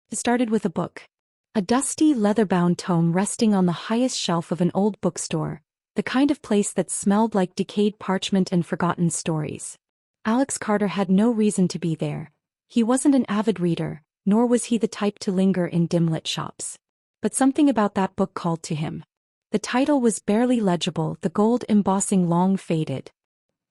It started with a book. A dusty, leather-bound tome resting on the highest shelf of an old bookstore, the kind of place that smelled like decayed parchment and forgotten stories. Alex Carter had no reason to be there. He wasn't an avid reader, nor was he the type to linger in dim-lit shops. But something about that book called to him. The title was barely legible, the gold embossing long faded.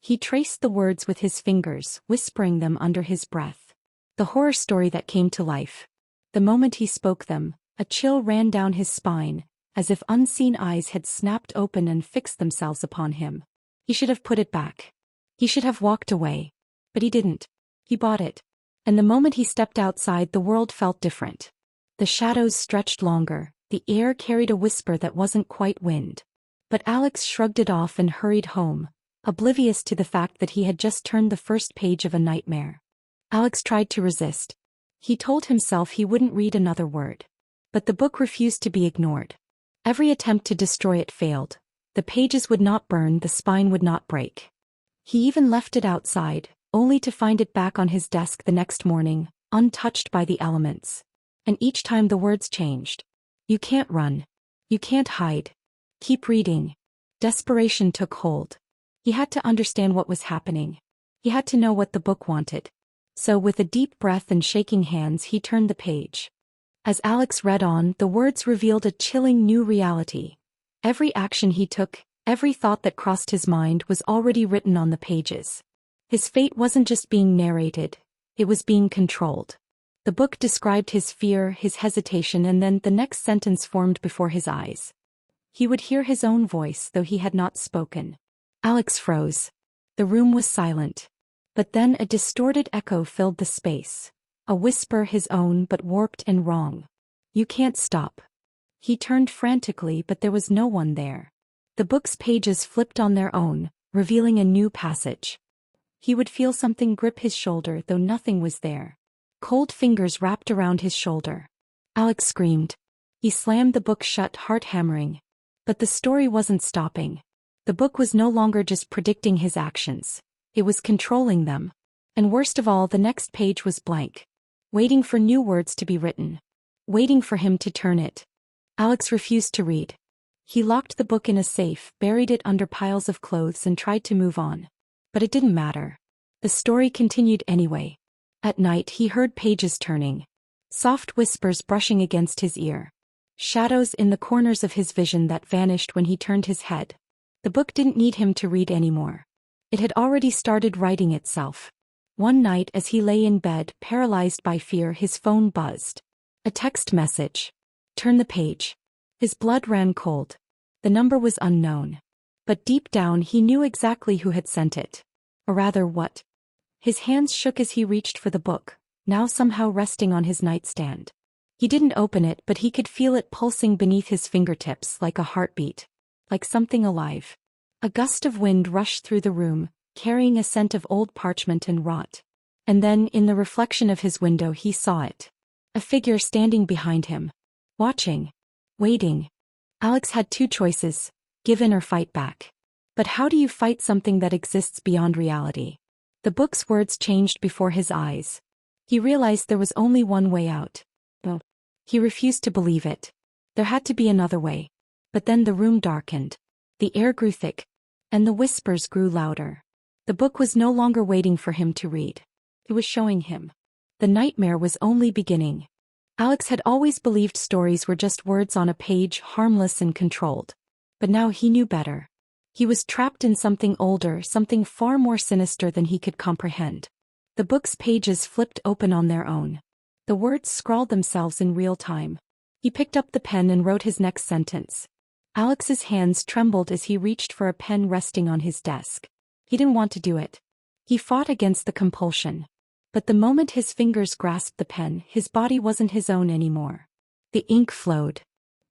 He traced the words with his fingers, whispering them under his breath. The horror story that came to life. The moment he spoke them, a chill ran down his spine, as if unseen eyes had snapped open and fixed themselves upon him. He should have put it back. He should have walked away. But he didn't. He bought it. And the moment he stepped outside, the world felt different. The shadows stretched longer, the air carried a whisper that wasn't quite wind. But Alex shrugged it off and hurried home, oblivious to the fact that he had just turned the first page of a nightmare. Alex tried to resist. He told himself he wouldn't read another word. But the book refused to be ignored. Every attempt to destroy it failed. The pages would not burn, the spine would not break. He even left it outside, only to find it back on his desk the next morning, untouched by the elements. And each time the words changed. You can't run. You can't hide. Keep reading. Desperation took hold. He had to understand what was happening. He had to know what the book wanted. So with a deep breath and shaking hands he turned the page. As Alex read on, the words revealed a chilling new reality. Every action he took, every thought that crossed his mind was already written on the pages. His fate wasn't just being narrated, it was being controlled. The book described his fear, his hesitation, and then the next sentence formed before his eyes. He would hear his own voice, though he had not spoken. Alex froze. The room was silent. But then a distorted echo filled the space. A whisper his own, but warped and wrong. You can't stop. He turned frantically, but there was no one there. The book's pages flipped on their own, revealing a new passage. He would feel something grip his shoulder, though nothing was there. Cold fingers wrapped around his shoulder. Alex screamed. He slammed the book shut, heart hammering. But the story wasn't stopping. The book was no longer just predicting his actions. It was controlling them. And worst of all, the next page was blank. Waiting for new words to be written. Waiting for him to turn it. Alex refused to read. He locked the book in a safe, buried it under piles of clothes and tried to move on. But it didn't matter. The story continued anyway. At night he heard pages turning. Soft whispers brushing against his ear. Shadows in the corners of his vision that vanished when he turned his head. The book didn't need him to read anymore. It had already started writing itself. One night as he lay in bed, paralyzed by fear, his phone buzzed. A text message. Turn the page. His blood ran cold. The number was unknown. But deep down he knew exactly who had sent it. Or rather what. His hands shook as he reached for the book, now somehow resting on his nightstand. He didn't open it, but he could feel it pulsing beneath his fingertips like a heartbeat. Like something alive. A gust of wind rushed through the room, carrying a scent of old parchment and rot. And then, in the reflection of his window, he saw it. A figure standing behind him. Watching. Waiting. Alex had two choices, give in or fight back. But how do you fight something that exists beyond reality? The book's words changed before his eyes. He realized there was only one way out. But he refused to believe it. There had to be another way. But then the room darkened. The air grew thick. And the whispers grew louder. The book was no longer waiting for him to read. It was showing him. The nightmare was only beginning. Alex had always believed stories were just words on a page, harmless and controlled. But now he knew better. He was trapped in something older, something far more sinister than he could comprehend. The book's pages flipped open on their own. The words scrawled themselves in real time. He picked up the pen and wrote his next sentence. Alex's hands trembled as he reached for a pen resting on his desk. He didn't want to do it. He fought against the compulsion. But the moment his fingers grasped the pen, his body wasn't his own anymore. The ink flowed.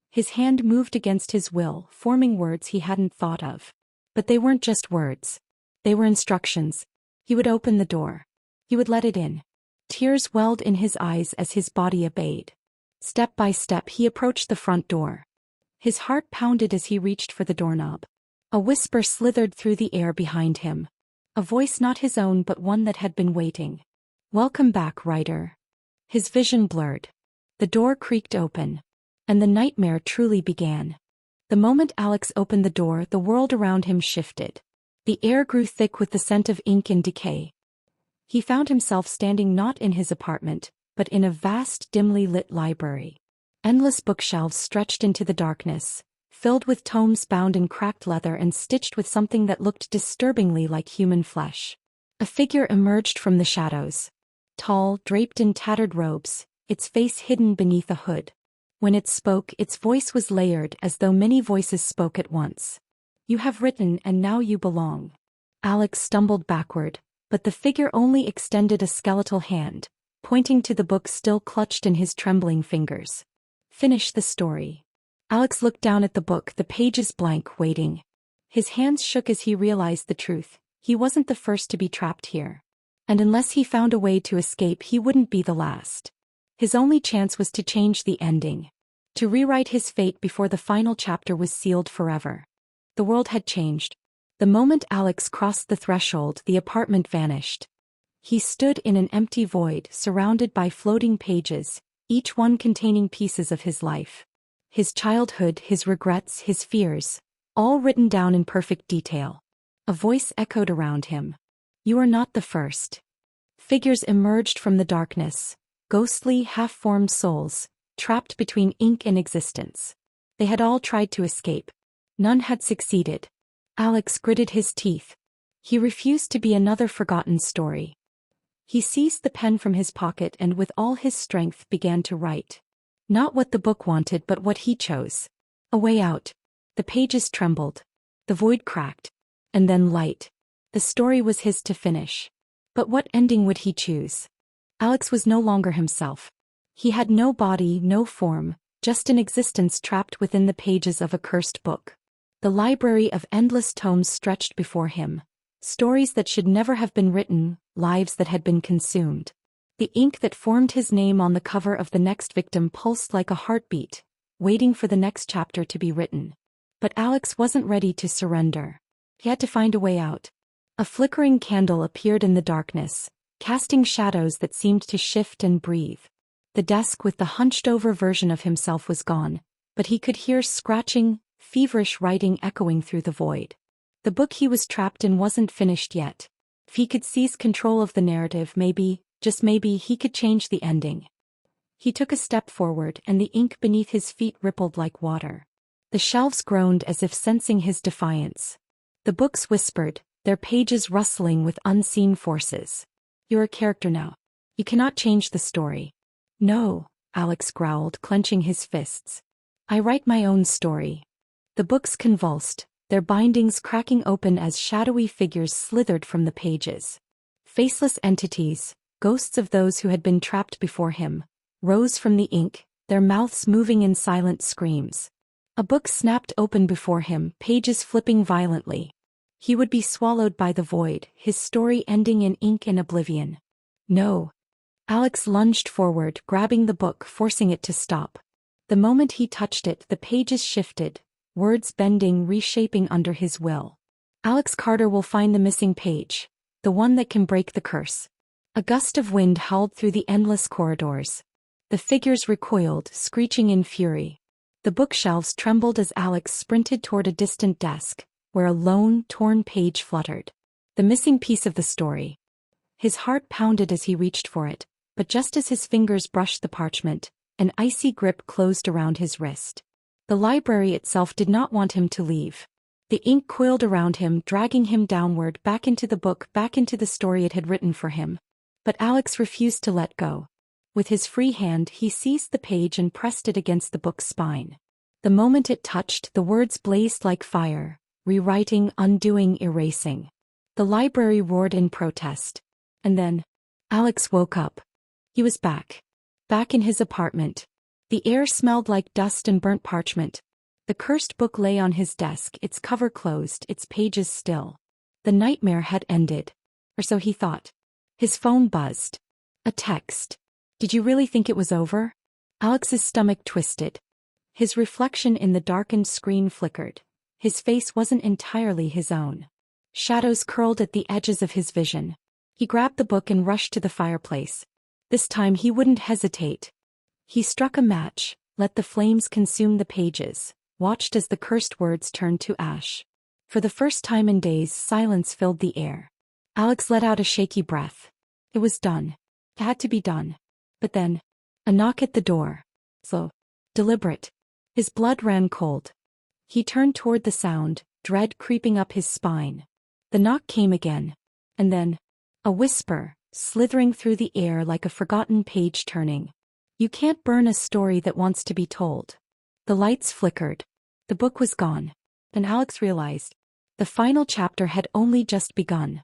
His hand moved against his will, forming words he hadn't thought of. But they weren't just words. They were instructions. He would open the door. He would let it in. Tears welled in his eyes as his body obeyed. Step by step he approached the front door. His heart pounded as he reached for the doorknob. A whisper slithered through the air behind him. A voice not his own but one that had been waiting. Welcome back, writer. His vision blurred. The door creaked open. And the nightmare truly began. The moment Alex opened the door, the world around him shifted. The air grew thick with the scent of ink and decay. He found himself standing not in his apartment, but in a vast, dimly lit library. Endless bookshelves stretched into the darkness, filled with tomes bound in cracked leather and stitched with something that looked disturbingly like human flesh. A figure emerged from the shadows. Tall, draped in tattered robes, its face hidden beneath a hood. When it spoke, its voice was layered as though many voices spoke at once. "You have written and now you belong." Alex stumbled backward, but the figure only extended a skeletal hand, pointing to the book still clutched in his trembling fingers. "Finish the story." Alex looked down at the book, the pages blank, waiting. His hands shook as he realized the truth. He wasn't the first to be trapped here. And unless he found a way to escape, he wouldn't be the last. His only chance was to change the ending. To rewrite his fate before the final chapter was sealed forever. The world had changed. The moment Alex crossed the threshold, the apartment vanished. He stood in an empty void, surrounded by floating pages, each one containing pieces of his life. His childhood, his regrets, his fears, all written down in perfect detail. A voice echoed around him. "You are not the first." Figures emerged from the darkness, ghostly, half-formed souls, trapped between ink and existence. They had all tried to escape. None had succeeded. Alex gritted his teeth. He refused to be another forgotten story. He seized the pen from his pocket and with all his strength began to write. Not what the book wanted but what he chose. A way out. The pages trembled. The void cracked. And then light. The story was his to finish. But what ending would he choose? Alex was no longer himself. He had no body, no form, just an existence trapped within the pages of a cursed book. The library of endless tomes stretched before him. Stories that should never have been written, lives that had been consumed. The ink that formed his name on the cover of The Next Victim pulsed like a heartbeat, waiting for the next chapter to be written. But Alex wasn't ready to surrender. He had to find a way out. A flickering candle appeared in the darkness, casting shadows that seemed to shift and breathe. The desk with the hunched-over version of himself was gone, but he could hear scratching, feverish writing echoing through the void. The book he was trapped in wasn't finished yet. If he could seize control of the narrative, maybe, just maybe, he could change the ending. He took a step forward and the ink beneath his feet rippled like water. The shelves groaned as if sensing his defiance. The books whispered, their pages rustling with unseen forces. "You're a character now. You cannot change the story." "No," Alex growled, clenching his fists. "I write my own story." The books convulsed, their bindings cracking open as shadowy figures slithered from the pages. Faceless entities, ghosts of those who had been trapped before him, rose from the ink, their mouths moving in silent screams. A book snapped open before him, pages flipping violently. He would be swallowed by the void, his story ending in ink and oblivion. "No." Alex lunged forward, grabbing the book, forcing it to stop. The moment he touched it, the pages shifted, words bending, reshaping under his will. "Alex Carter will find the missing page, the one that can break the curse." A gust of wind howled through the endless corridors. The figures recoiled, screeching in fury. The bookshelves trembled as Alex sprinted toward a distant desk, where a lone, torn page fluttered. The missing piece of the story. His heart pounded as he reached for it, but just as his fingers brushed the parchment, an icy grip closed around his wrist. The library itself did not want him to leave. The ink coiled around him, dragging him downward, back into the book, back into the story it had written for him. But Alex refused to let go. With his free hand, he seized the page and pressed it against the book's spine. The moment it touched, the words blazed like fire, rewriting, undoing, erasing. The library roared in protest. And then, Alex woke up. He was back. Back in his apartment. The air smelled like dust and burnt parchment. The cursed book lay on his desk, its cover closed, its pages still. The nightmare had ended. Or so he thought. His phone buzzed. A text. "Did you really think it was over?" Alex's stomach twisted. His reflection in the darkened screen flickered. His face wasn't entirely his own. Shadows curled at the edges of his vision. He grabbed the book and rushed to the fireplace. This time he wouldn't hesitate. He struck a match, let the flames consume the pages, watched as the cursed words turned to ash. For the first time in days, silence filled the air. Alex let out a shaky breath. It was done. It had to be done. But then, a knock at the door. Slow. Deliberate. His blood ran cold. He turned toward the sound, dread creeping up his spine. The knock came again. And then, a whisper, slithering through the air like a forgotten page turning. You can't burn a story that wants to be told. The lights flickered. The book was gone. And Alex realized the final chapter had only just begun.